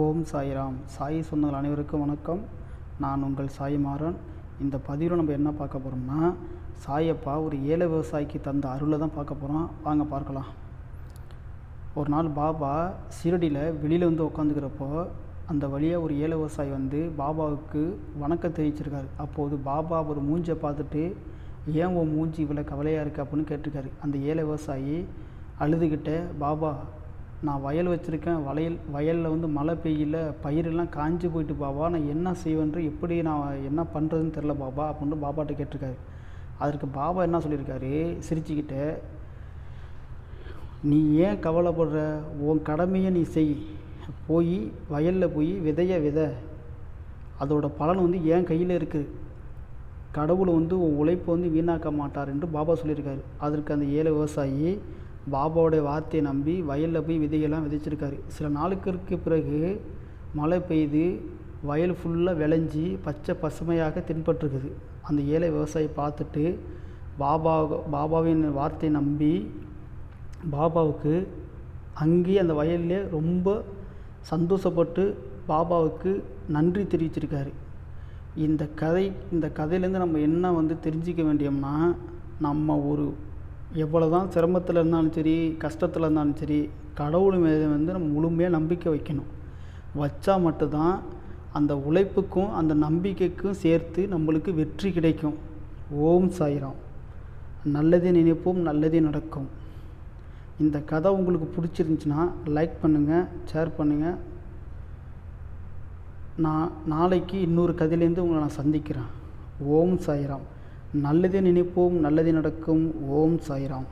ஓம் சாய்ராம். சாய் சொந்தங்கள் அனைவருக்கும் வணக்கம். நான் உங்கள் சாய்மாறன். இந்த பதிவில் நம்ம என்ன பார்க்க போகிறோம்னா, சாயப்பா ஒரு ஏழை விவசாயிக்கு தந்த அருளை தான் பார்க்க போகிறோம். வாங்க பார்க்கலாம். ஒரு நாள் பாபா சீரடியில் வெளியில் வந்து உட்காந்துக்கிறப்போ, அந்த வழியாக ஒரு ஏழை விவசாயி வந்து பாபாவுக்கு வணக்கம் தெரிவிச்சிருக்காரு. அப்போது பாபா ஒரு மூஞ்சியை பார்த்துட்டு, ஏன் உன் மூஞ்சி இவ்வளோ கவலையாக இருக்குது அப்படின்னு கேட்டிருக்காரு. அந்த ஏழை விவசாயி அழுதுகிட்ட, பாபா நான் வயல் வச்சுருக்கேன், வயலில் வந்து மழை பெய்யல, பயிரெல்லாம் காஞ்சி போயிட்டு பாபா, நான் என்ன செய்வேன்று, எப்படி நான் என்ன பண்ணுறதுன்னு தெரில பாபா அப்படின்னு பாபாட்ட கேட்டிருக்காரு. அதற்கு பாபா என்ன சொல்லியிருக்காரு, சிரிச்சுக்கிட்ட, நீ ஏன் கவலைப்படுற, உன் கடமையை நீ செய், போய் வயலில் போய் விதை, அதோட பலன் வந்து என் கையில் இருக்குது, கடவுள் வந்து உன் உழைப்பை வந்து வீணாக்க மாட்டார் என்று பாபா சொல்லியிருக்காரு. அதற்கு அந்த ஏழை விவசாயி பாபாவோடைய வார்த்தையை நம்பி வயலில் போய் விதையெல்லாம் விதைச்சிருக்காரு. சில நாளுக்கு பிறகு மழை பெய்து வயல் ஃபுல்லாக விளைஞ்சி பச்சை பசுமையாக தென்பட்டிருக்குது. அந்த ஏழை விவசாயி பார்த்துட்டு பாபாவின் வார்த்தையை நம்பி பாபாவுக்கு அங்கேயே அந்த வயல்லே ரொம்ப சந்தோஷப்பட்டு பாபாவுக்கு நன்றி தெரிவிச்சிருக்காரு. இந்த கதையிலேருந்து நம்ம என்ன வந்து தெரிஞ்சிக்க வேண்டியோம்னா, நம்ம எவ்வளோ தான் சிரமத்தில் இருந்தாலும் சரி, கஷ்டத்தில் இருந்தாலும் சரி, கடவுள் மேலே வந்து நம்ம முழுமையாக நம்பிக்கை வைக்கணும். வச்சா மட்டும்தான் அந்த உழைப்புக்கும் அந்த நம்பிக்கைக்கும் சேர்த்து நம்மளுக்கு வெற்றி கிடைக்கும். ஓம் சாய்ராம். நல்லதே நினைப்போம், நல்லதே நடக்கும். இந்த கதை உங்களுக்கு பிடிச்சிருந்துச்சின்னா லைக் பண்ணுங்கள், ஷேர் பண்ணுங்கள். நான் நாளைக்கு இன்னொரு கதையிலேருந்து உங்களை நான் சந்திக்கிறேன். ஓம் சாய்ராம். நல்லதே நினைப்போம், நல்லதே நடக்கும். ஓம் சாய்ராம்.